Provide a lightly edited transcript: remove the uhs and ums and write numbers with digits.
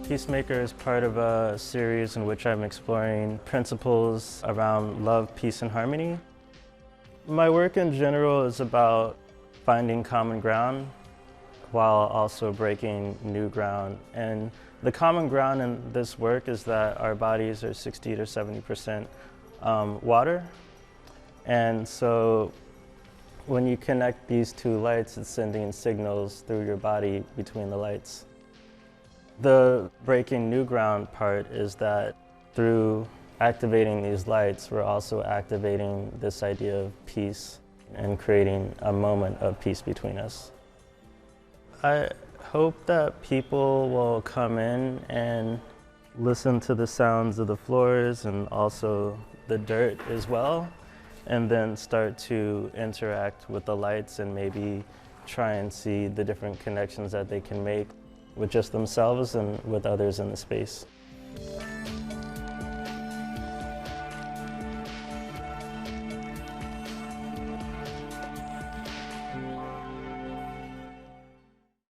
Peacemaker is part of a series in which I'm exploring principles around love, peace, and harmony. My work in general is about finding common ground while also breaking new ground. And the common ground in this work is that our bodies are 60 to 70% water. And so when you connect these two lights, it's sending signals through your body between the lights. The breaking new ground part is that through activating these lights, we're also activating this idea of peace and creating a moment of peace between us. I hope that people will come in and listen to the sounds of the floors and also the dirt as well, and then start to interact with the lights and maybe try and see the different connections that they can make with just themselves and with others in the space.